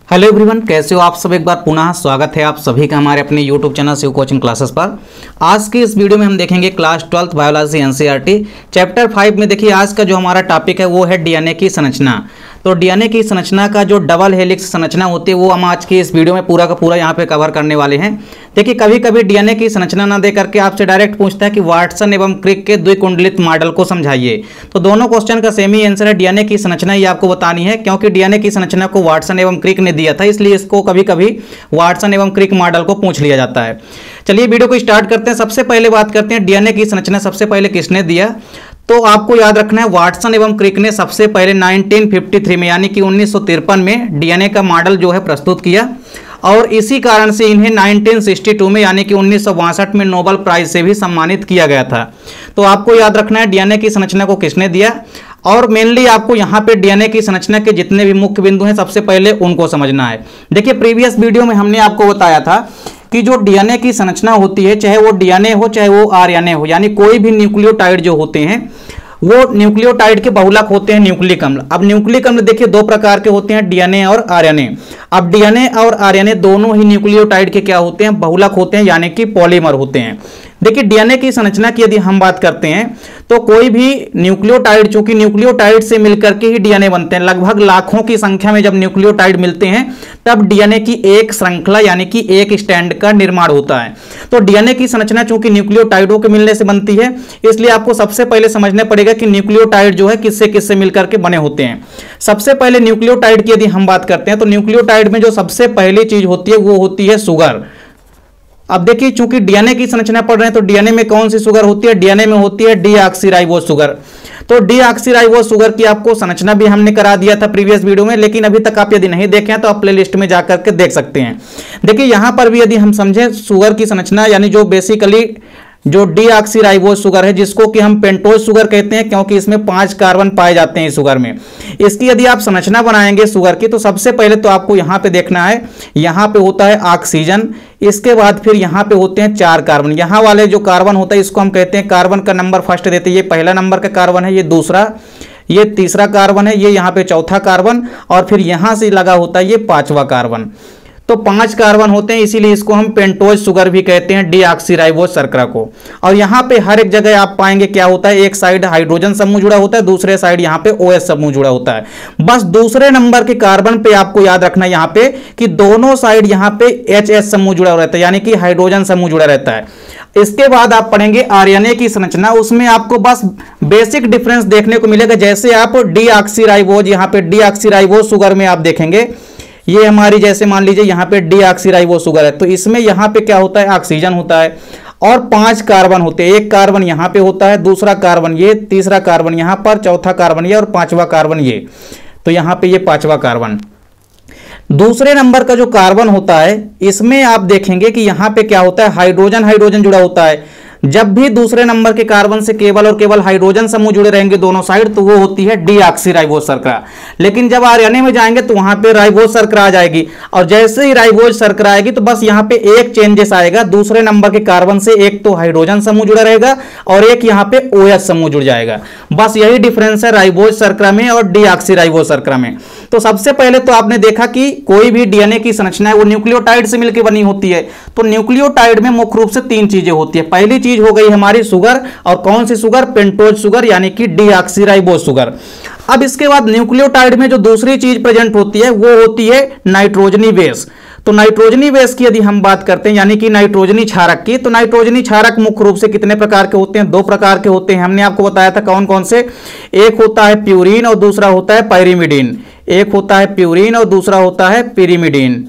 Hello everyone, कैसे हो आप सब। एक बार पुनः स्वागत है आप सभी का हमारे अपने YouTube channel Shiv coaching classes पर। आज की इस वीडियो में हम देखेंगे class 12th biology NCERT chapter 5 में। देखिए आज का जो हमारा टॉपिक है वो है डीएनए की संरचना। तो डीएनए की संरचना का जो डबल हेलिक्स संरचना होती है वो हम आज की इस वीडियो में पूरा का पूरा यहाँ पे कवर करने वाले हैं। देखिए कभी कभी डीएनए की संरचना ना दे करके आपसे डायरेक्ट पूछता है कि वाटसन एवं क्रिक के द्विकुंडलित मॉडल को समझाइए। तो दोनों क्वेश्चन का सेम ही आंसर है, डीएनए की संरचना ही आपको बतानी है, क्योंकि डीएनए की संरचना को वाटसन एवं क्रिक ने दिया था, इसलिए इसको कभी कभी वाटसन एवं क्रिक मॉडल को पूछ लिया जाता है। चलिए वीडियो को स्टार्ट करते हैं। सबसे पहले बात करते हैं डीएनए की संरचना सबसे पहले किसने दिया। तो आपको याद रखना है वाटसन एवं क्रिक ने सबसे पहले 1953 में यानी कि 1953 में डीएनए का मॉडल जो है प्रस्तुत किया, और इसी कारण से इन्हें 1962 में यानी कि 1962 में नोबेल प्राइज से भी सम्मानित किया गया था। तो आपको याद रखना है डीएनए की संरचना को किसने दिया, और मेनली आपको यहाँ पे डीएनए की संरचना के जितने भी मुख्य बिंदु हैं सबसे पहले उनको समझना है। देखिए प्रीवियस वीडियो में हमने आपको बताया था कि जो डीएनए की संरचना होती है, चाहे वो डीएनए हो चाहे वो आरएनए हो, यानी कोई भी न्यूक्लियोटाइड जो होते हैं वो न्यूक्लियोटाइड के बहुलक होते हैं न्यूक्लिक अम्ल। अब न्यूक्लिक अम्ल देखिए दो प्रकार के होते हैं, डीएनए और आरएनए। अब डीएनए और आरएनए दोनों ही न्यूक्लियोटाइड के क्या होते हैं, बहुलक होते हैं, यानी कि पॉलीमर होते हैं। देखिए डीएनए की संरचना की यदि हम बात करते हैं तो कोई भी न्यूक्लियोटाइड, चूंकि न्यूक्लियोटाइड से मिलकर के ही डीएनए बनते हैं, लगभग लाखों की संख्या में जब न्यूक्लियोटाइड मिलते हैं तब डीएनए की एक श्रृंखला यानी कि एक स्टैंड का निर्माण होता है। तो डीएनए की संरचना चूंकि न्यूक्लियोटाइडों के मिलने से बनती है, इसलिए आपको सबसे पहले समझना पड़ेगा कि न्यूक्लियोटाइड जो है किससे किससे मिलकर के बने होते हैं। सबसे पहले न्यूक्लियोटाइड की यदि हम बात करते हैं तो न्यूक्लियोटाइड में जो सबसे पहली चीज होती है वो होती है शुगर। अब देखिए चूंकि डीएनए की संरचना पढ़ रहे हैं तो डीएनए में कौन सी शुगर होती है, डीएनए में होती है डीऑक्सीराइबोस शुगर। तो डीऑक्सीराइबोस शुगर की आपको संरचना भी हमने करा दिया था प्रीवियस वीडियो में, लेकिन अभी तक आप यदि नहीं देखे हैं तो आप प्लेलिस्ट में जाकर के देख सकते हैं। देखिए यहां पर भी यदि हम समझें शुगर की संरचना, यानी जो बेसिकली जो डीऑक्सीराइबोस शुगर है, जिसको कि हम पेंटोज शुगर कहते हैं, क्योंकि इसमें 5 कार्बन पाए जाते हैं इस शुगर में। इसकी यदि आप संरचना बनाएंगे शुगर की तो सबसे पहले तो आपको यहां पे देखना है, यहां पे होता है ऑक्सीजन, इसके बाद फिर यहां पे होते हैं 4 कार्बन। यहां वाले जो कार्बन होता है इसको हम कहते हैं कार्बन का नंबर फर्स्ट देते हैं, ये पहला नंबर का कार्बन है, ये दूसरा, ये तीसरा कार्बन है, ये यहाँ पे चौथा कार्बन, और फिर यहां से लगा होता है ये 5वां कार्बन। तो 5 कार्बन होते हैं, इसीलिए इसको हम पेंटोज शुगर भी कहते हैं, डीऑक्सीराइबोस शर्करा को। और यहाँ पे हर एक जगह आप पाएंगे क्या होता है, एक साइड हाइड्रोजन समूह जुड़ा होता है, दूसरे साइड यहाँ पे OH समूह जुड़ा होता है। बस दूसरे नंबर के कार्बन पे आपको याद रखना है यहाँ पे कि दोनों साइड यहाँ पे HH समूह जुड़ा रहता है, यानी कि हाइड्रोजन समूह जुड़ा रहता है। इसके बाद आप पढ़ेंगे आरएनए की संरचना, उसमें आपको बस बेसिक डिफरेंस देखने को मिलेगा। जैसे आप डीऑक्सीराइबोस, यहाँ पे डीऑक्सीराइबोस शुगर में आप देखेंगे, ये हमारी जैसे मान लीजिए यहाँ पे डीऑक्सीराइबोस शुगर है, तो इसमें यहाँ पे क्या होता है, ऑक्सीजन होता है और 5 कार्बन होते हैं। एक कार्बन यहाँ पे होता है, दूसरा कार्बन ये, तीसरा कार्बन यहाँ पर, चौथा कार्बन ये और 5वां कार्बन ये। तो यहाँ पे ये 5वां कार्बन। दूसरे नंबर का जो कार्बन होता है इसमें आप देखेंगे कि यहाँ पे क्या होता है, हाइड्रोजन हाइड्रोजन जुड़ा होता है। जब भी दूसरे नंबर के कार्बन से केवल और केवल हाइड्रोजन समूह जुड़े रहेंगे दोनों साइड, तो वो होती है डीऑक्सीराइबोस शर्करा। लेकिन जब आरएनए में जाएंगे तो वहां पे राइबोस शर्करा आ जाएगी, और जैसे ही राइबोस शर्करा आएगी तो बस यहाँ पे एक चेंजेस आएगा, दूसरे नंबर के कार्बन से एक तो हाइड्रोजन समूह जुड़ा रहेगा और एक यहाँ पे OH समूह जुड़ जाएगा। बस यही डिफरेंस है राइबोस शर्करा में और डीऑक्सीराइबोस शर्करा में। तो सबसे पहले तो आपने देखा कि कोई भी डीएनए की संरचना है वो न्यूक्लियोटाइड से मिलकर बनी होती है। तो न्यूक्लियोटाइड में मुख्य रूप से 3 चीजें होती है। पहली चीज हो गई हमारी शुगर, और कौन सी शुगर, पेंटोज शुगर यानी कि डीऑक्सीराइबोस शुगर। अब इसके बाद न्यूक्लियोटाइड में जो दूसरी चीज प्रेजेंट होती है वो होती है नाइट्रोजनी बेस। तो नाइट्रोजनी बेस की यदि हम बात करते हैं, यानी कि नाइट्रोजनी क्षारक की, तो नाइट्रोजनी क्षारक मुख्य रूप से कितने प्रकार के होते हैं, 2 प्रकार के होते हैं। हमने आपको बताया था कौन कौन से, एक होता है प्यूरिन और दूसरा होता है पाइरिमिडीन। एक होता है प्यूरिन और दूसरा होता है पिरिमिडीन।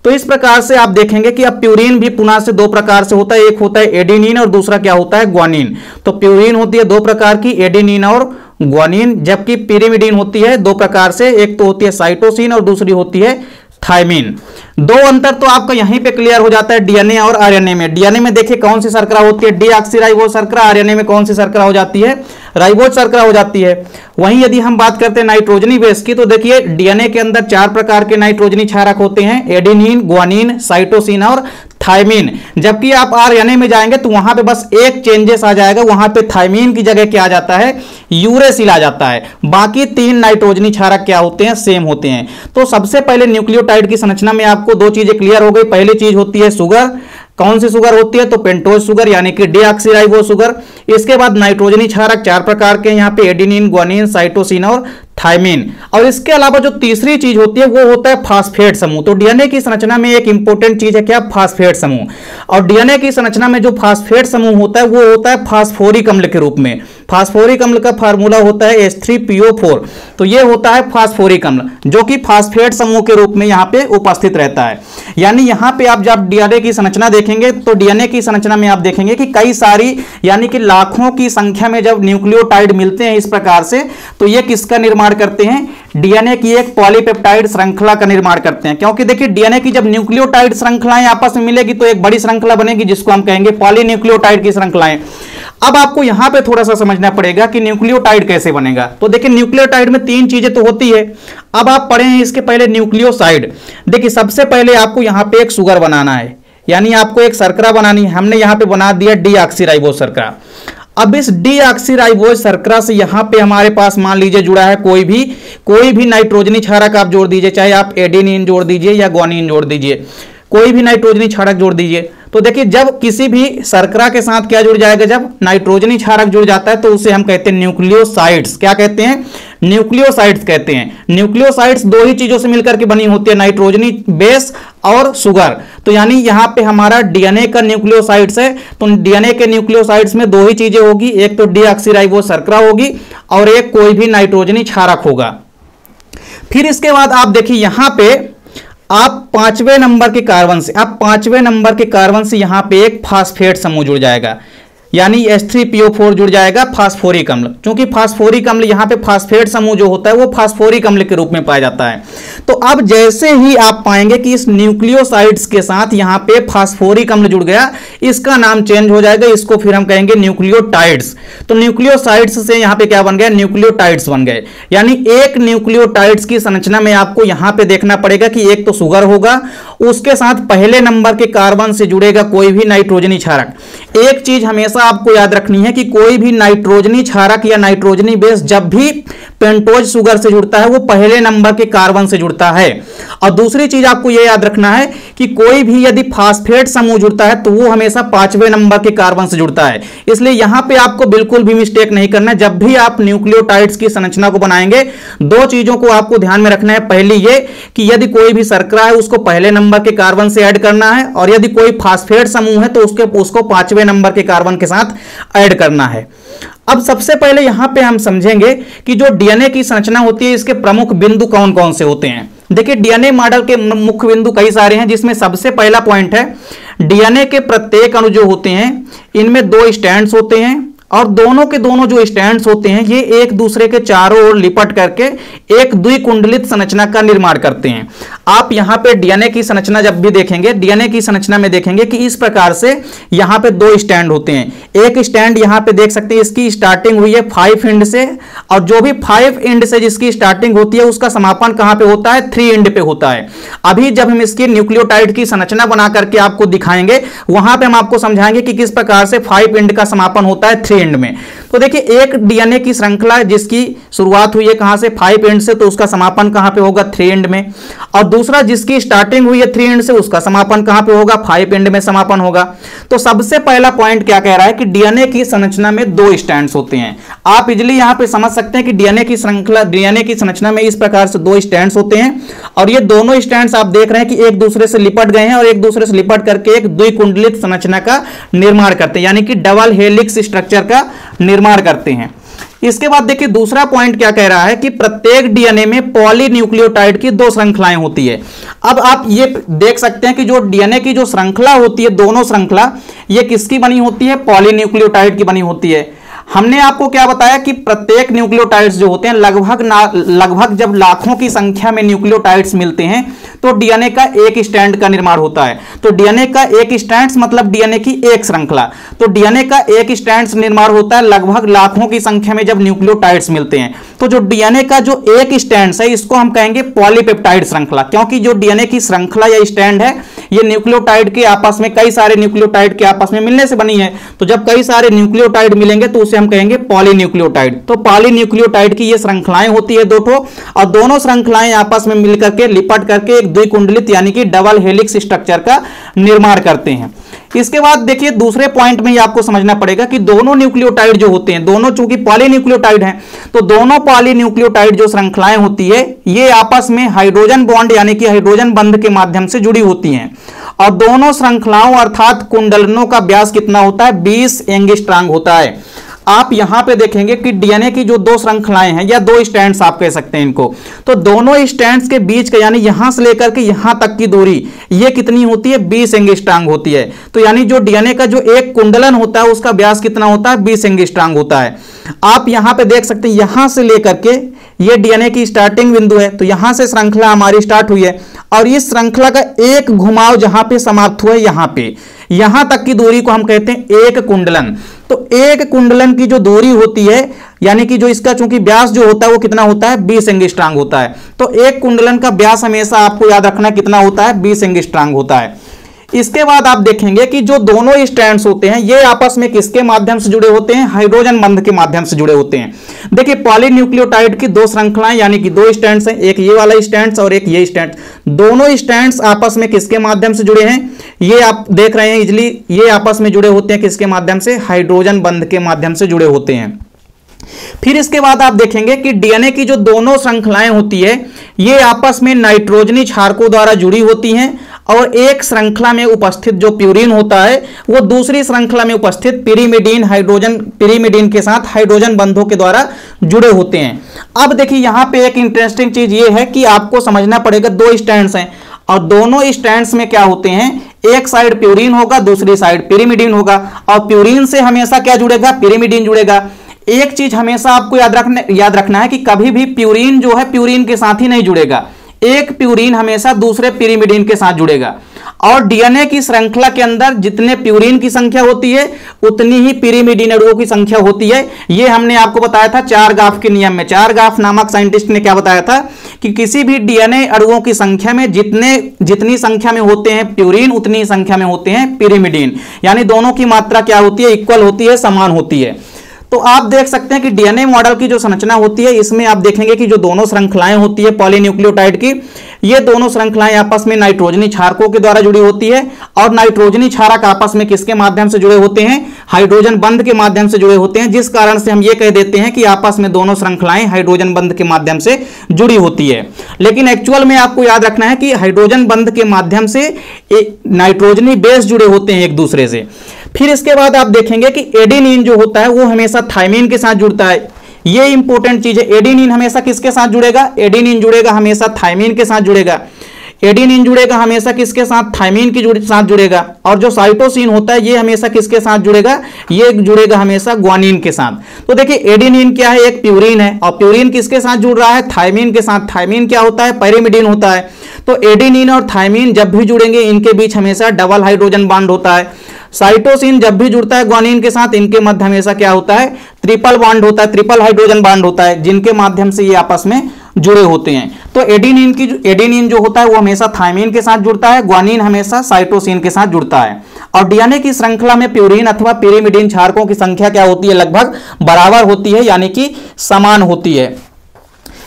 तो इस प्रकार से आप देखेंगे कि अब प्यूरिन भी पुनः से 2 प्रकार से होता है, एक होता है एडेनिन और दूसरा क्या होता है, ग्वानिन। तो प्यूरिन होती है 2 प्रकार की, एडेनिन और ग्वानिन, जबकि पिरिमिडीन होती है 2 प्रकार से, एक तो होती है साइटोसिन और दूसरी होती है थायमिन। 2 अंतर तो आपका यहीं पे क्लियर हो जाता है डीएनए और आरएनए में। डीएनए में देखिए कौन सी शर्करा होती है, डीऑक्सीराइबोस शर्करा, आरएनए में कौन सी शर्करा हो जाती है, राइबोस शर्करा हो जाती है। वहीं यदि हम बात करते हैं नाइट्रोजनी बेस की, तो देखिए डीएनए के अंदर 4 प्रकार के नाइट्रोजनी क्षारक होते हैं, एडेनिन, ग्वानिन, साइटोसिन और थायमीन। जबकि आप RNA में जाएंगे तो वहां पे बस एक चेंजेस आ जाएगा, वहां पे थायमीन की जगह क्या आ जाता है, यूरेसिल आ जाता है। बाकी 3 नाइट्रोजनी क्षारक क्या होते हैं, सेम होते हैं। तो सबसे पहले न्यूक्लियोटाइड की संरचना में आपको 2 चीजें क्लियर हो गई। पहली चीज होती है शुगर। कौन सी शुगर होती है, तो पेंटोज शुगर यानी कि डीऑक्सीराइबोस शुगर। इसके बाद नाइट्रोजनी क्षारक 4 प्रकार के, यहाँ पे एडेनिन, ग्वानिन, साइटोसिन और थायमीन। और इसके अलावा जो तीसरी चीज होती है वो होता है फास्फेट समूह। तो डीएनए की संरचना में एक इंपॉर्टेंट चीज है क्या, फास्फेट समूह। और डीएनए की संरचना में जो फास्फेट समूह होता है वो होता है फास्फोरिक अम्ल के रूप में। फास्फोरिक अम्ल का फार्मूला होता है H3PO4। तो ये होता है फास्फोरिक अम्ल जो कि फास्फेट समूह के रूप में यहाँ पे उपस्थित रहता है। यानी यहाँ पे आप जब डीएनए की संरचना देखेंगे तो डीएनए की संरचना में आप देखेंगे कि कई सारी यानी कि लाखों की संख्या में जब न्यूक्लियोटाइड मिलते हैं इस प्रकार से, तो ये किसका निर्माण करते हैं, डीएनए की एक पॉलीपेप्टाइड श्रृंखला का निर्माण करते हैं। क्योंकि देखिए डीएनए की जब न्यूक्लियोटाइड श्रृंखलाएं आपस में मिलेगी तो एक बड़ी श्रृंखला बनेगी जिसको हम कहेंगे पॉलीन्यूक्लियोटाइड की श्रृंखलाएं। अब आपको यहां पे थोड़ा सा समझना पड़ेगा कि न्यूक्लियोटाइड कैसे बनेगा। तो देखिए न्यूक्लियोटाइड में 3 चीजें तो होती है। अब आप पढ़े हैं इसके पहले न्यूक्लियोसाइड। देखिए सबसे पहले आपको यहां पे एक शुगर बनाना है, यानी आपको एक शर्करा बनानी है। हमने यहां पे बना दिया डीऑक्सीराइबोस शर्करा। अब इस डीऑक्सीराइबोस शर्करा से यहां पे हमारे पास मान लीजिए जुड़ा है कोई भी नाइट्रोजनी क्षारक आप जोड़ दीजिए, चाहे आप एडेनिन जोड़ दीजिए या ग्वानिन जोड़ दीजिए, कोई भी नाइट्रोजनी क्षारक जोड़ दीजिए। तो देखिए जब किसी भी शर्करा के साथ क्या जुड़ जाएगा, जब नाइट्रोजनी क्षारक जुड़ जाता है तो उसे हम कहते हैं न्यूक्लियोसाइड्स। क्या कहते हैं, न्यूक्लियोसाइड्स कहते हैं। न्यूक्लियोसाइड्स 2 ही चीजों से मिलकर के बनी होती है, नाइट्रोजनी बेस और शुगर। तो यानी यहां पे हमारा डीएनए का न्यूक्लियोसाइड्स है, तो डीएनए के न्यूक्लियोसाइड्स में 2 ही चीजें होगी, एक तो डीऑक्सीराइबोस शर्करा होगी और एक कोई भी नाइट्रोजनी क्षारक होगा। फिर इसके बाद आप देखिए यहां पे आप 5वें नंबर के कार्बन से यहां पे एक फास्फेट समूह जुड़ जाएगा, यानी H3PO4 जुड़ जाएगा, फास्फोरिक अम्ल। क्योंकि फास्फोरिक अम्ल यहाँ पे फास्फेट समूह जो होता है वो फास्फोरिक अम्ल के रूप में पाया जाता है। तो अब जैसे ही आप पाएंगे कि इस न्यूक्लियोसाइड्स के साथ यहाँ पे फास्फोरिक अम्ल जुड़ गया, इसका नाम चेंज हो जाएगा, इसको फिर हम कहेंगे न्यूक्लियोटाइड्स। तो न्यूक्लियोसाइड्स से यहाँ पे क्या बन गया, न्यूक्लियोटाइड्स बन गए। यानी एक न्यूक्लियोटाइड्स की संरचना में आपको यहाँ पे देखना पड़ेगा कि एक तो शुगर होगा, उसके साथ पहले नंबर के कार्बन से जुड़ेगा कोई भी नाइट्रोजनी क्षारक। एक चीज हमेशा आपको याद रखनी है कि कोई भी नाइट्रोजनी क्षारक या नाइट्रोजनी बेस जब भी पेंटोज शुगर से जुड़ता है वो पहले नंबर के कार्बन से जुड़ता है। और दूसरी चीज आपको यह याद रखना है कि कोई भी यदि फास्फेट समूह जुड़ता है तो वो हमेशा 5वें नंबर के कार्बन से जुड़ता है। इसलिए यहां पे आपको बिल्कुल भी मिस्टेक नहीं करना है। जब भी आप न्यूक्लियोटाइड्स की संरचना को बनाएंगे 2 चीजों को आपको ध्यान में रखना है। पहली ये कि यदि कोई भी शर्करा है उसको पहले नंबर के कार्बन से ऐड करना है, और यदि कोई फास्फेट समूह है तो उसको 5वें नंबर के कार्बन के साथ ऐड करना है। अब सबसे पहले यहां पे हम समझेंगे कि जो डीएनए की संरचना होती है इसके प्रमुख बिंदु कौन कौन से होते हैं। देखिए डीएनए मॉडल के मुख्य बिंदु कई सारे हैं, जिसमें सबसे पहला पॉइंट है डीएनए के प्रत्येक अणु जो होते हैं इनमें 2 स्ट्रैंड्स होते हैं, और दोनों के दोनों जो स्ट्रैंड्स होते हैं ये एक दूसरे के चारों ओर लिपट करके एक द्विकुंडलित संरचना का निर्माण करते हैं। आप यहां पे डीएनए की संरचना जब भी देखेंगे, डीएनए की संरचना में देखेंगे कि इस प्रकार से यहां पे 2 स्टैंड होते हैं। एक स्टैंड यहां पे देख सकते हैं इसकी स्टार्टिंग हुई है 5 एंड से, और जो भी 5 एंड से जिसकी स्टार्टिंग होती है उसका समापन कहां पे होता है, 3 एंड पे होता है। अभी जब हम इसकी न्यूक्लियोटाइड की संरचना बना करके आपको दिखाएंगे वहां पे हम आपको समझाएंगे कि किस प्रकार से 5 एंड का समापन होता है 3 एंड में। तो देखिए एक डीएनए की श्रृंखला जिसकी शुरुआत हुई है कहां से, 5 एंड से, तो उसका समापन कहां पे होगा, 3 एंड में। और दूसरा जिसकी स्टार्टिंग हुई है 3 एंड से, उसका समापन कहां पे होगा, 5 एंड में समापन होगा। तो सबसे पहला पॉइंट क्या कह रहा है कि डीएनए की संरचना में 2 स्ट्रैंड्स होते हैं। आप इजीली यहां पे समझ सकते हैं कि डीएनए की संरचना में इस प्रकार से 2 स्ट्रैंड्स होते हैं, और ये दोनों स्ट्रैंड्स आप देख रहे हैं कि एक दूसरे से लिपट गए हैं और एक दूसरे से लिपट करके एक द्विकुंडलित संरचना का निर्माण करते हैं, यानी कि डबल हेलिक्स स्ट्रक्चर का निर्माण करते हैं। इसके बाद देखिए दूसरा पॉइंट क्या कह रहा है कि प्रत्येक डीएनए में पॉलीन्यूक्लियोटाइड की 2 श्रृंखलाएं होती है। अब आप ये देख सकते हैं कि जो डीएनए की जो श्रृंखला होती है, दोनों श्रृंखला ये किसकी बनी होती है, पॉलीन्यूक्लियोटाइड की बनी होती है। हमने आपको क्या बताया कि प्रत्येक न्यूक्लियोटाइड्स जो होते हैं लगभग जब लाखों की संख्या में न्यूक्लियोटाइड्स मिलते हैं तो डीएनए का एक स्ट्रैंड का निर्माण होता है। तो डीएनए का एक स्ट्रैंड मतलब डीएनए की एक श्रृंखला। तो डीएनए का एक स्ट्रैंड निर्माण होता है लगभग लाखों की संख्या में जब न्यूक्लियोटाइड्स मिलते हैं। तो जो डीएनए का जो एक स्ट्रैंड है इसको हम कहेंगे पॉलीपेप्टाइड श्रृंखला, क्योंकि जो डीएनए की श्रृंखला या स्ट्रैंड है ये न्यूक्लियोटाइड के आपस में, कई सारे न्यूक्लियोटाइड के आपस में मिलने से बनी है। तो जब कई सारे न्यूक्लियोटाइड मिलेंगे तो उसे हम कहेंगे पॉलीन्यूक्लियोटाइड। तो पॉलीन्यूक्लियोटाइड की ये श्रृंखलाएं होती है दो ठो, और दोनों श्रृंखलाएं आपस में मिलकर के लिपट करके एक द्विकुंडलित यानी कि डबल हेलिक्स स्ट्रक्चर का निर्माण करते हैं। इसके बाद देखिए दूसरे पॉइंट में ये आपको समझना पड़ेगा कि दोनों न्यूक्लियोटाइड जो होते हैं, दोनों चूंकि पॉलीन्यूक्लियोटाइड हैं, तो दोनों पॉलीन्यूक्लियोटाइड जो श्रृंखलाएं होती है ये आपस में हाइड्रोजन बॉन्ड यानी कि हाइड्रोजन बंध के माध्यम से जुड़ी होती हैं। और दोनों श्रृंखलाओं अर्थात कुंडलनों का व्यास कितना होता है, 20 एंगस्ट्रॉम होता है। आप यहां पे देखेंगे कि डीएनए की जो दो श्रृंखलाएं हैं या दो स्ट्रैंड्स आप कह सकते हैं इनको, तो दोनों स्ट्रैंड्स के बीच का यानी यहां से लेकर के यहां तक की दूरी ये कितनी होती है, 20 एंगस्ट्रॉम होती है। तो यानी जो डीएनए का जो एक कुंडलन होता है उसका व्यास कितना होता है, 20 एंगस्ट्रॉम होता है। आप यहां पे देख सकते हैं यहां से लेकर के ये डीएनए की स्टार्टिंग बिंदु है, तो यहां से श्रृंखला हमारी स्टार्ट हुई है और इस श्रृंखला का एक घुमाव जहां पे समाप्त हुआ है यहां तक की दूरी को हम कहते हैं एक कुंडलन। तो एक कुंडलन की जो दूरी होती है यानी कि जो इसका चूंकि व्यास जो होता है वो कितना होता है, 20 एंगस्ट्रॉम होता है। तो एक कुंडलन का व्यास हमेशा आपको याद रखना कितना होता है, 20 एंगस्ट्रॉम होता है। इसके बाद आप देखेंगे कि जो दोनों स्ट्रैंड्स होते हैं ये आपस में किसके माध्यम से जुड़े होते हैं, हाइड्रोजन बंध के माध्यम से जुड़े होते हैं। देखिए पॉलीन्यूक्लियोटाइड की दो श्रृंखलाएं यानी कि दो स्ट्रैंड्स हैं, एक ये वाला स्ट्रैंड्स और एक ये स्ट्रैंड, दोनों स्ट्रैंड्स आपस में किसके माध्यम से जुड़े हैं, ये आप देख रहे हैं इजली, ये आपस में जुड़े होते हैं किसके माध्यम से, हाइड्रोजन बंध के माध्यम से जुड़े होते हैं। फिर इसके बाद आप देखेंगे कि डीएनए की जो दोनों श्रृंखलाएं होती है ये आपस में नाइट्रोजनी क्षारकों द्वारा जुड़ी होती हैं और एक श्रृंखला में उपस्थित जो प्यूरिन होता है वो दूसरी श्रृंखला में उपस्थित पिरीमिडीन के साथ हाइड्रोजन बंधों के द्वारा जुड़े होते हैं। अब देखिए यहां पे एक इंटरेस्टिंग चीज ये है कि आपको समझना पड़ेगा, दो स्ट्रैंड्स हैं और दोनों स्ट्रैंड्स में क्या होते हैं, एक साइड प्यूरिन होगा दूसरी साइड पिरीमिडीन होगा और प्यूरिन से हमेशा क्या जुड़ेगा, पिरीमिडीन जुड़ेगा। एक चीज हमेशा आपको याद रखना है कि कभी भी प्यूरिन जो है प्यूरिन के साथ ही नहीं जुड़ेगा, एक प्यूरिन हमेशा दूसरे पिरीमिडीन के साथ जुड़ेगा। और डीएनए की श्रृंखला के अंदर जितने प्यूरिन की संख्या होती है उतनी ही पिरीमिडीन अणुओं की संख्या होती है। ये हमने आपको बताया था चारगाफ के नियम में। चारगाफ नामक साइंटिस्ट ने क्या बताया था कि किसी भी डीएनए अणुओं की संख्या में जितनी संख्या में होते हैं प्यूरिन उतनी ही संख्या में होते हैं पिरीमिडीन, यानी दोनों की मात्रा क्या होती है, इक्वल होती है, समान होती है। तो आप देख सकते हैं कि डीएनए मॉडल की जो संरचना होती है इसमें आप देखेंगे कि जो दोनों श्रृंखलाएं होती है पॉलीन्यूक्लियोटाइड की, ये दोनों श्रृंखलाएं आपस में नाइट्रोजनी क्षारकों के द्वारा जुड़ी होती है और नाइट्रोजनी क्षारक आपस में किसके माध्यम से जुड़े होते हैं, हाइड्रोजन बंध के माध्यम से जुड़े होते हैं, जिस कारण से हम ये कह देते हैं कि आपस में दोनों श्रृंखलाएं हाइड्रोजन बंध के माध्यम से जुड़ी होती है। लेकिन एक्चुअल में आपको याद रखना है कि हाइड्रोजन बंध के माध्यम से नाइट्रोजनी बेस जुड़े होते हैं एक दूसरे से। फिर इसके बाद आप देखेंगे कि एडेनिन जो होता है वो हमेशा थायमिन के साथ जुड़ता है। ये इंपॉर्टेंट चीज है, एडेनिन हमेशा किसके साथ जुड़ेगा, एडेनिन जुड़ेगा हमेशा थायमिन के साथ जुड़ेगा। एडेनिन जुड़ेगा हमेशा किसके साथ, थायमिन के साथ जुड़ेगा। और जो साइटोसिन होता है ये हमेशा किसके साथ जुड़ेगा, ये जुड़ेगा हमेशा ग्वानिन के साथ। तो देखिए एडेनिन क्या है, एक प्यूरिन है और प्यूरिन किसके साथ जुड़ रहा है, थायमिन के साथ। थायमिन क्या होता है, पिरीमिडीन होता है। तो एडेनिन और थायमिन जब भी जुड़ेंगे इनके बीच हमेशा डबल हाइड्रोजन बॉन्ड होता है। साइटोसिन जब भी जुड़ता है ग्वानिन के साथ इनके मध्य हमेशा क्या होता है, ट्रिपल बॉन्ड होता है, ट्रिपल हाइड्रोजन बॉन्ड होता है, जिनके माध्यम से ये आपस में जुड़े होते हैं। तो एडेनिन जो होता है वो हमेशा थायमिन के साथ जुड़ता है, ग्वानिन हमेशा साइटोसिन के साथ जुड़ता है। और डीएनए की श्रृंखला में प्यूरिन अथवा पिरीमिडीन क्षारकों की संख्या क्या होती है, लगभग बराबर होती है, यानी कि समान होती है।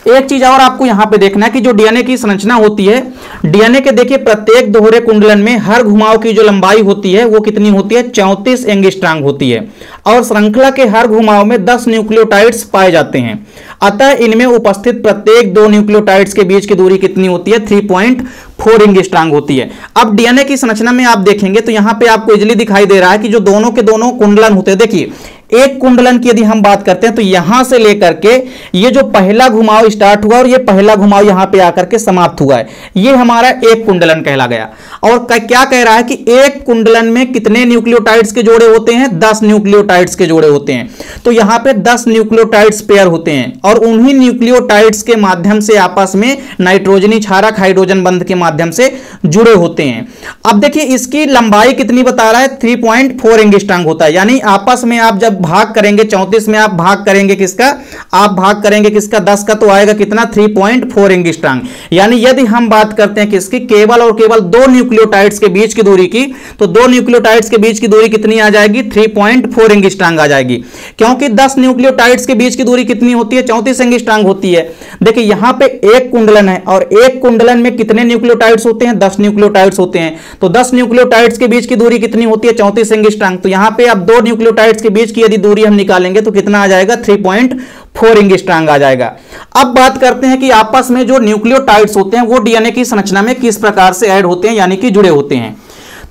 एक चीज और आपको यहां पे देखना है कि जो डीएनए की संरचना होती है, डीएनए के देखिए प्रत्येक दोहरे कुंडलन में हर घुमाव की जो लंबाई होती है वो कितनी होती है, 34 एंगस्ट्रॉम होती है और श्रृंखला के हर घुमाव में 10 न्यूक्लियोटाइड्स पाए जाते हैं। अतः इनमें उपस्थित प्रत्येक दो न्यूक्लियोटाइड्स के बीच की दूरी कितनी होती है, 3.4 एंगस्ट्रॉम होती है। अब डीएनए की संरचना में आप देखेंगे तो यहां पे आपको इजीली दिखाई दे रहा है कि जो दोनों के दोनों कुंडलन होते हैं, देखिए एक कुंडलन की यदि हम बात करते हैं तो यहां से लेकर के ये जो पहला घुमाव स्टार्ट हुआ और ये पहला घुमाव यहां पे आकर के समाप्त हुआ है, ये हमारा एक कुंडलन कहला गया। और क्या कह रहा है कि एक कुंडलन में कितने न्यूक्लियोटाइड्स के जोड़े होते हैं, 10 न्यूक्लियोटाइड्स के जोड़े होते हैं। तो यहां पे 10 न्यूक्लियोटाइड्स पेयर होते हैं और उन्हीं न्यूक्लियोटाइड्स के माध्यम से आपस में नाइट्रोजनी क्षारक हाइड्रोजन बंध के माध्यम से जुड़े होते हैं। अब देखिए इसकी लंबाई कितनी बता रहा है, 3.4 एंगस्ट्रॉम होता है। यानी आपस में आप जब भाग करेंगे 34 में आप भाग करेंगे किसका, आप भाग करेंगे किसका, 10 का, तो आएगा कितना, 3.4 एंगस्ट्रॉम। यानी यदि हम बात करते हैं किसकी, केवल और केवल दो न्यूक्लियोटाइड्स के बीच की दूरी की, तो दो न्यूक्लियोटाइड्स के बीच की दूरी कितनी आ जाएगी, 3.4 एंगस्ट्रॉम आ जाएगी। क्योंकि 10 न्यूक्लियोटाइड्स के बीच की दूरी कितनी होती है, 34 एंगस्ट्रॉम होती है। देखिए यहां पे एक कुंडलन है और एक कुंडलन में कितने न्यूक्लियोटाइड्स होते हैं, 10 न्यूक्लियोटाइड्स होते हैं। तो 10 न्यूक्लियोटाइड्स के बीच की दूरी कितनी होती है, 34 एंगस्ट्रॉम। तो यहां पे अब दो न्यूक्लियोटाइड्स के बीच की यदि दूरी हम निकालेंगे तो कितना आ जाएगा, 3.4 एंगस्ट्रॉम आ जाएगा। अब बात करते हैं कि आपस में जो न्यूक्लियोटाइड्स होते हैं वो डीएनए की संरचना में किस प्रकार से ऐड होते हैं, यानी कि जुड़े होते हैं।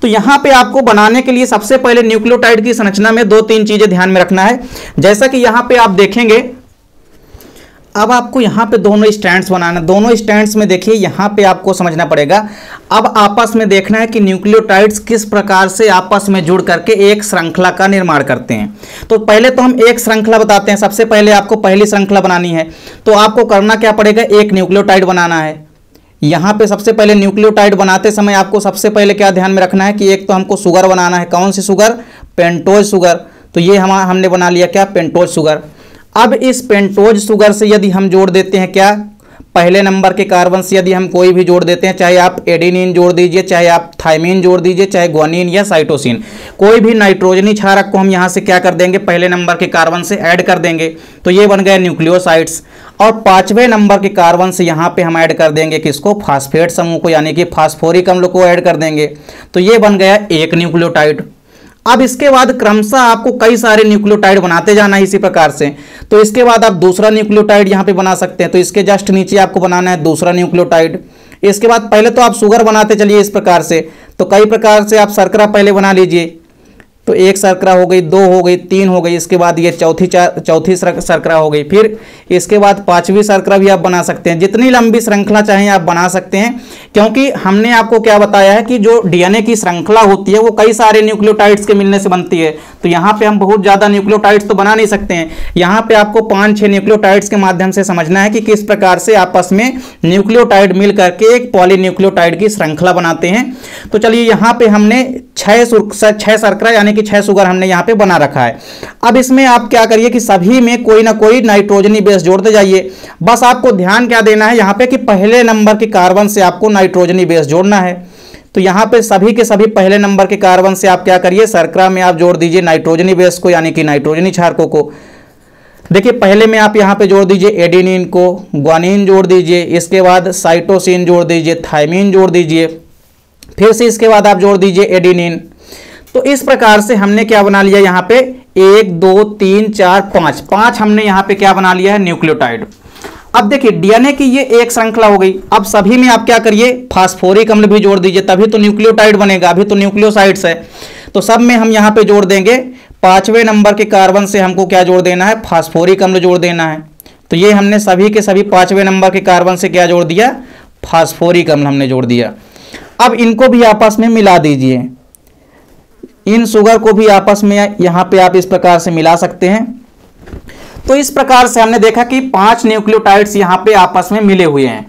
तो यहां पे आपको बनाने के लिए सबसे पहले न्यूक्लियोटाइड की संरचना में 2-3 चीजें ध्यान में रखना है। जैसा कि यहां पे आप देखेंगे, अब आपको यहां पे दोनों स्टैंड्स बनाना, दोनों स्टैंड्स में देखिए यहां पे आपको समझना पड़ेगा। अब आपस में देखना है कि न्यूक्लियोटाइड्स किस प्रकार से आपस में जुड़ करके एक श्रृंखला का निर्माण करते हैं। तो पहले तो हम एक श्रृंखला बताते हैं। सबसे पहले आपको पहली श्रृंखला बनानी है तो आपको करना क्या पड़ेगा, एक न्यूक्लियोटाइड बनाना है। यहाँ पे सबसे पहले न्यूक्लियोटाइड बनाते समय आपको सबसे पहले क्या ध्यान में रखना है कि एक तो हमको शुगर बनाना है। कौन सी शुगर, पेंटोज शुगर। तो ये हमने बना लिया क्या, पेंटोज शुगर। अब इस पेंटोज शुगर से यदि हम जोड़ देते हैं क्या, पहले नंबर के कार्बन से यदि हम कोई भी जोड़ देते हैं, चाहे आप एडेनिन जोड़ दीजिए, चाहे आप थाइमिन जोड़ दीजिए, चाहे ग्वानिन या साइटोसिन, कोई भी नाइट्रोजनी क्षारक को हम यहाँ से क्या कर देंगे, पहले नंबर के कार्बन से ऐड कर देंगे। तो ये बन गए न्यूक्लियोसाइड्स। और 5वें नंबर के कार्बन से यहाँ पे हम ऐड कर देंगे किसको, फास्फेट समूह को, यानी कि फास्फोरिक अम्ल को ऐड कर देंगे। तो ये बन गया एक न्यूक्लियोटाइड। अब इसके बाद क्रमशः आपको कई सारे न्यूक्लियोटाइड बनाते जाना है इसी प्रकार से। तो इसके बाद आप दूसरा न्यूक्लियोटाइड यहाँ पे बना सकते हैं। तो इसके जस्ट नीचे आपको बनाना है दूसरा न्यूक्लियोटाइड। इसके बाद पहले तो आप शुगर बनाते चलिए इस प्रकार से। तो कई प्रकार से आप शर्करा पहले बना लीजिए। तो एक शर्करा हो गई, 2 हो गई, 3 हो गई, इसके बाद ये चौथी शर्करा हो गई, फिर इसके बाद 5वीं शर्करा भी आप बना सकते हैं। जितनी लंबी श्रृंखला चाहें आप बना सकते हैं, क्योंकि हमने आपको क्या बताया है कि जो डीएनए की श्रृंखला होती है वो कई सारे न्यूक्लियोटाइड्स के मिलने से बनती है। तो यहाँ पे हम बहुत ज़्यादा न्यूक्लियोटाइड्स तो बना नहीं सकते हैं। यहाँ पे आपको 5-6 न्यूक्लियोटाइड्स के माध्यम से समझना है कि किस प्रकार से आपस में न्यूक्लियोटाइड मिल करके एक पॉलीन्यूक्लियोटाइड की श्रृंखला बनाते हैं। तो चलिए यहाँ पे हमने 6 शर्करा यानी कि 6 शुगर हमने यहाँ पे बना रखा है। अब इसमें आप क्या करिए कि सभी में कोई ना कोई नाइट्रोजनी बेस जोड़ते जाइए। बस आपको ध्यान क्या देना है यहाँ पे कि पहले नंबर के कार्बन से आपको नाइट्रोजनी बेस जोड़ना है। तो यहाँ पे सभी के सभी पहले नंबर के कार्बन से आप क्या करिए, शर्करा में आप जोड़ दीजिए नाइट्रोजनी बेस को, यानी कि नाइट्रोजनी क्षारकों को। देखिए पहले में आप यहाँ पे जोड़ दीजिए एडेनिन को, ग्वानिन जोड़ दीजिए, इसके बाद साइटोसिन जोड़ दीजिए, थाइमिन जोड़ दीजिए, फिर से इसके बाद आप जोड़ दीजिए एडेनिन। तो इस प्रकार से हमने क्या बना लिया यहाँ पे 1 2 3 4 5 हमने यहाँ पे क्या बना लिया है, न्यूक्लियोटाइड। अब देखिए डीएनए की ये एक श्रृंखला हो गई। अब सभी में आप क्या करिए, फास्फोरिक अम्ल भी जोड़ दीजिए, तभी तो न्यूक्लियोटाइड बनेगा। अभी तो न्यूक्लियोसाइड्स है तो सब में हम यहाँ पे जोड़ देंगे। 5वें नंबर के कार्बन से हमको क्या जोड़ देना है, फास्फोरिक अम्ल जोड़ देना है। तो ये हमने सभी के सभी 5वें नंबर के कार्बन से क्या जोड़ दिया, फास्फोरिक अम्ल हमने जोड़ दिया। अब इनको भी आपस में मिला दीजिए। इन शुगर को भी आपस में यहाँ पे आप इस प्रकार से मिला सकते हैं। तो इस प्रकार से हमने देखा कि 5 न्यूक्लियोटाइड्स यहाँ पे आपस में मिले हुए हैं।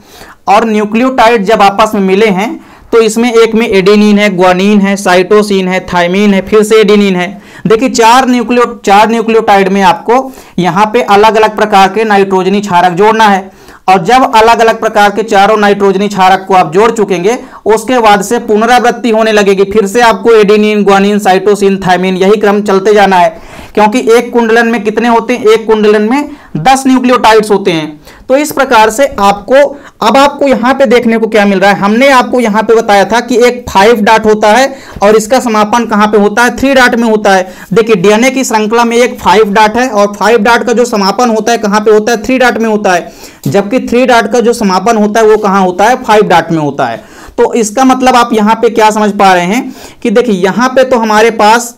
और न्यूक्लियोटाइड जब आपस में मिले हैं तो इसमें एक में एडेनिन है, ग्वानिन है, साइटोसिन है, थाइमिन है, फिर से एडेनिन है। देखिए 4 न्यूक्लियोटाइड में आपको यहाँ पे अलग अलग प्रकार के नाइट्रोजनी क्षारक जोड़ना है। और जब अलग अलग प्रकार के चारों नाइट्रोजनी क्षारक को आप जोड़ चुकेंगे उसके बाद से पुनरावृत्ति होने लगेगी। फिर से आपको एडेनिन, ग्वानिन, साइटोसिन, थाइमिन यही क्रम चलते जाना है। क्योंकि एक कुंडलन में कितने होते हैं, एक कुंडलन में 10 न्यूक्लियोटाइड्स होते हैं। तो इस प्रकार से आपको यहाँ पे देखने को क्या मिल रहा है, हमने आपको यहाँ पे बताया था कि एक 5 डॉट होता है और इसका समापन कहाँ पे होता है, 3 डॉट में होता है। देखिए डीएनए की श्रृंखला में एक 5 डॉट है और 5 डॉट का जो समापन होता है कहाँ पे होता है, 3 डॉट में होता है। जबकि 3 डॉट का जो समापन होता है वो कहाँ होता है, 5 डॉट में होता है। तो इसका मतलब आप यहाँ पे क्या समझ पा रहे हैं कि देखिए यहाँ पे तो हमारे पास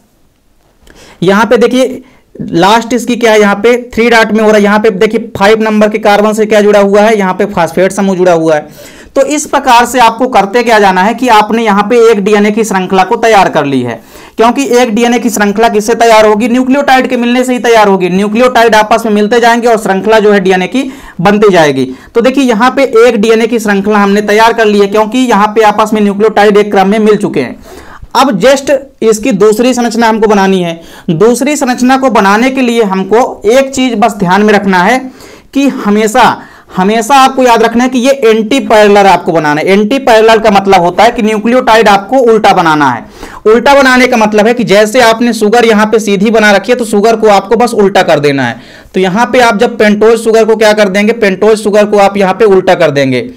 यहाँ पे देखिए लास्ट इसकी क्या है, यहाँ पे 3 डॉट में हो रहा है। यहाँ पे देखिए 5 नंबर के कार्बन से क्या जुड़ा हुआ है, यहाँ पे फास्फेट समूह जुड़ा हुआ है। तो इस प्रकार से आपको करते क्या जाना है कि आपने यहाँ पे एक डीएनए की श्रृंखला को तैयार कर ली है, क्योंकि एक डीएनए की श्रृंखला किससे तैयार होगी, न्यूक्लियोटाइड के मिलने से ही तैयार होगी। न्यूक्लियोटाइड आपस में मिलते जाएंगे और श्रृंखला जो है डीएनए की बनती जाएगी। तो देखिए यहाँ पे एक डीएनए की श्रृंखला हमने तैयार कर ली है, क्योंकि यहाँ पे आपस में न्यूक्लियोटाइड एक क्रम में मिल चुके हैं। अब जस्ट इसकी दूसरी संरचना हमको बनानी है। दूसरी संरचना को बनाने के लिए हमको एक चीज बस ध्यान में रखना है कि हमेशा आपको याद रखना है कि ये एंटी पैरेलल आपको बनाना है। एंटी पैरेलल का मतलब होता है कि न्यूक्लियोटाइड आपको उल्टा बनाना है। उल्टा बनाने का मतलब है कि जैसे आपने शुगर यहाँ पे सीधी बना रखी है, तो शुगर को आपको बस उल्टा कर देना है। तो यहाँ पे आप जब पेंटोज शुगर को क्या कर देंगे, पेंटोज शुगर को आप यहाँ पे उल्टा कर देंगे।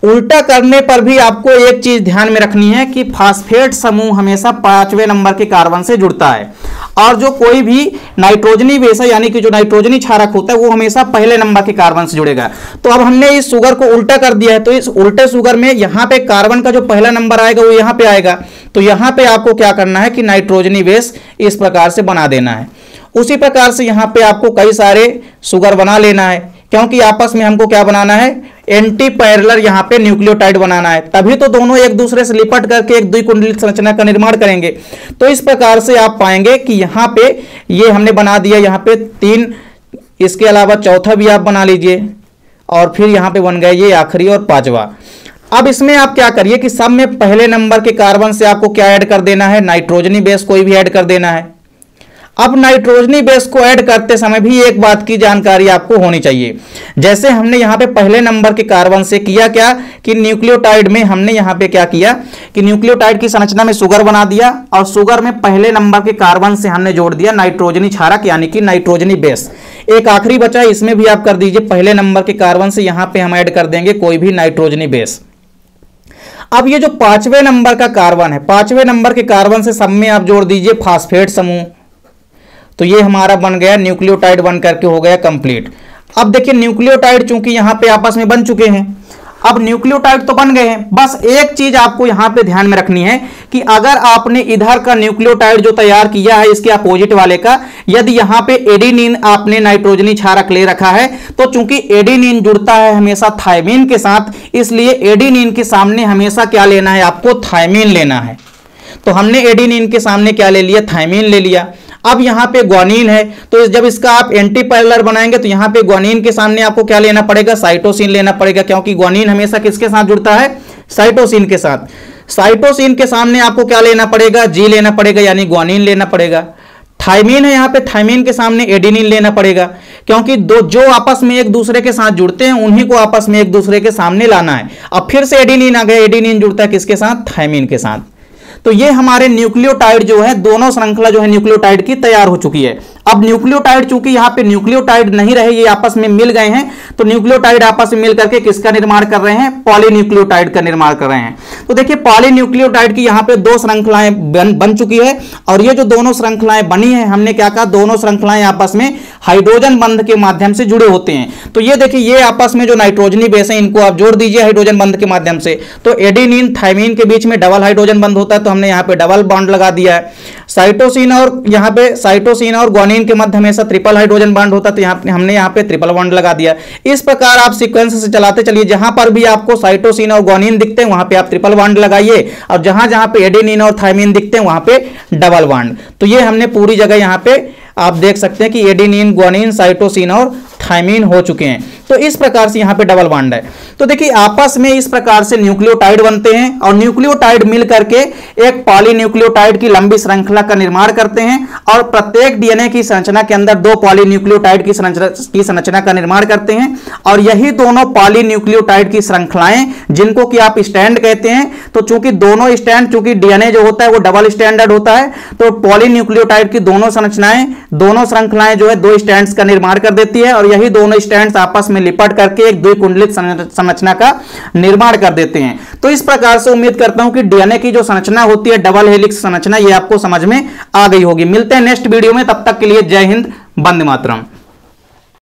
उल्टा करने पर भी आपको एक चीज ध्यान में रखनी है कि फास्फेट समूह हमेशा 5वें नंबर के कार्बन से जुड़ता है, और जो कोई भी नाइट्रोजनी बेस है यानी कि जो नाइट्रोजनी क्षारक होता है वो हमेशा पहले नंबर के कार्बन से जुड़ेगा। तो अब हमने इस शुगर को उल्टा कर दिया है, तो इस उल्टे शुगर में यहाँ पे कार्बन का जो पहला नंबर आएगा वो यहाँ पे आएगा। तो यहाँ पे आपको क्या करना है कि नाइट्रोजनी बेस इस प्रकार से बना देना है। उसी प्रकार से यहाँ पे आपको कई सारे शुगर बना लेना है, क्योंकि आपस में हमको क्या बनाना है, एंटी पैरेलल यहाँ पे न्यूक्लियोटाइड बनाना है। तभी तो दोनों एक दूसरे से लिपट करके एक द्विकुंडलित संरचना का निर्माण करेंगे। तो इस प्रकार से आप पाएंगे कि यहाँ पे ये हमने बना दिया, यहाँ पे 3, इसके अलावा चौथा भी आप बना लीजिए, और फिर यहाँ पे बन गया ये आखिरी और 5वां। अब इसमें आप क्या करिए कि सब में पहले नंबर के कार्बन से आपको क्या ऐड कर देना है, नाइट्रोजनी बेस कोई भी ऐड कर देना है। अब नाइट्रोजनी बेस को ऐड करते समय भी एक बात की जानकारी आपको होनी चाहिए। जैसे हमने यहाँ पे पहले नंबर के कार्बन से किया क्या कि न्यूक्लियोटाइड में हमने यहाँ पे क्या किया कि न्यूक्लियोटाइड की संरचना में शुगर बना दिया, और शुगर में पहले नंबर के कार्बन से हमने जोड़ दिया नाइट्रोजनी क्षारक यानी कि नाइट्रोजनी बेस। एक आखिरी बचा, इसमें भी आप कर दीजिए पहले नंबर के कार्बन से यहाँ पे हम ऐड कर देंगे कोई भी नाइट्रोजनी बेस। अब ये जो 5वें नंबर का कार्बन है, 5वें नंबर के कार्बन से सब में आप जोड़ दीजिए फास्फेट समूह। तो ये हमारा बन गया न्यूक्लियोटाइड बन करके हो गया कंप्लीट। अब देखिए न्यूक्लियोटाइड चूंकि यहाँ पे आपस में बन चुके हैं, अब न्यूक्लियोटाइड तो बन गए हैं, बस एक चीज आपको यहाँ पे ध्यान में रखनी है कि अगर आपने इधर का न्यूक्लियोटाइड जो तैयार किया है इसके अपोजिट वाले का, यदि यहाँ पे एडेनिन आपने नाइट्रोजनी क्षारक ले रखा है, तो चूंकि एडेनिन जुड़ता है हमेशा थायमीन के साथ, इसलिए एडेनिन के सामने हमेशा क्या लेना है, आपको थायमीन लेना है। तो हमने एडेनिन के सामने क्या ले लिया, थायमीन ले लिया। अब यहाँ पे ग्वानिन है, तो जब इसका आप एंटी पैरेलल बनाएंगे तो यहाँ पे ग्वानिन के सामने आपको क्या लेना पड़ेगा, साइटोसिन लेना पड़ेगा, क्योंकि ग्वानिन हमेशा किसके साथ जुड़ता है, साइटोसिन के साथ। साइटोसिन के सामने आपको क्या लेना पड़ेगा, जी लेना पड़ेगा यानी ग्वानिन लेना पड़ेगा। थायमीन है यहाँ पे, थायमीन के सामने एडेनिन लेना पड़ेगा, क्योंकि दो जो आपस में एक दूसरे के साथ जुड़ते हैं उन्हीं को आपस में एक दूसरे के सामने लाना है। अब फिर से एडेनिन आ गया, एडेनिन जुड़ता है किसके साथ, थायमीन के साथ। तो ये हमारे न्यूक्लियोटाइड जो है, दोनों श्रृंखला जो है न्यूक्लियोटाइड की तैयार हो चुकी है। अब न्यूक्लियोटाइड चूंकि यहाँ पे न्यूक्लियोटाइड नहीं रहे, ये आपस में मिल गए हैं, तो न्यूक्लियोटाइड आपस में मिल करके किसका निर्माण कर रहे हैं, पॉलीन्यूक्लियोटाइड का निर्माण कर रहे हैं। तो देखिए पॉलीन्यूक्लियोटाइड की यहाँ पे 2 श्रृंखलाएं बन चुकी है, और ये जो दोनों श्रृंखलाएं बनी है, हमने क्या कहा, दोनों श्रृंखलाएं आपस में हाइड्रोजन बंध के माध्यम से जुड़े होते हैं। तो ये देखिए ये आपस में जो नाइट्रोजनी बेस है इनको आप जोड़ दीजिए हाइड्रोजन बंध के माध्यम से। तो एडेनिन थायमीन के बीच में डबल हाइड्रोजन बंध होता है, तो हमने यहाँ पे डबल बॉन्ड लगा दिया है। साइटोसिन और यहाँ पे साइटोसिन और ग्वानिन के मध्य हमेशा ट्रिपल हाइड्रोजन बॉन्ड होता है, तो हमने यहाँ पे ट्रिपल बॉन्ड लगा दिया। इस प्रकार आप सीक्वेंस से चलाते चलिए, जहां पर भी आपको साइटोसिन और ग्वानिन दिखते हैं वहां पे आप ट्रिपल बॉन्ड लगाइए, और जहां जहां पे एडेनिन और थायमीन दिखते हैं वहां पे डबल बॉन्ड। तो ये हमने पूरी जगह यहाँ पे आप देख सकते हैं कि एडेनिन, ग्वानिन, साइटोसिन और थायमीन हो चुके हैं। तो इस प्रकार से यहाँ पे डबल बॉन्ड है। तो देखिए आपस में इस प्रकार से न्यूक्लियोटाइड बनते हैं, और न्यूक्लियोटाइड मिल करके एक पॉलीन्यूक्लियोटाइड की लंबी श्रृंखला का निर्माण करते हैं, और प्रत्येक डीएनए की संरचना के अंदर 2 पॉलीन्यूक्लियोटाइड की संरचना का निर्माण करते हैं। और यही दोनों पॉलीन्यूक्लियोटाइड की श्रृंखलाएं जिनको कि आप स्टैंड कहते हैं, तो चूंकि दोनों स्टैंड, चूंकि डीएनए जो होता है वो डबल स्टैंडर्ड होता है, तो पॉलीन्यूक्लियोटाइड की दोनों संरचनाएं, दोनों श्रृंखलाएं जो है 2 स्टैंड्स का निर्माण कर देती है, और यही दोनों स्टैंड्स आपस में लिपट करके एक द्विकुंडलित संरचना का निर्माण कर देते हैं। तो इस प्रकार से उम्मीद करता हूं कि डीएनए की जो संरचना होती है डबल हेलिक्स संरचना, ये आपको समझ में आ गई होगी। मिलते हैं नेक्स्ट वीडियो में, तब तक के लिए जय हिंद, वंदे मातरम।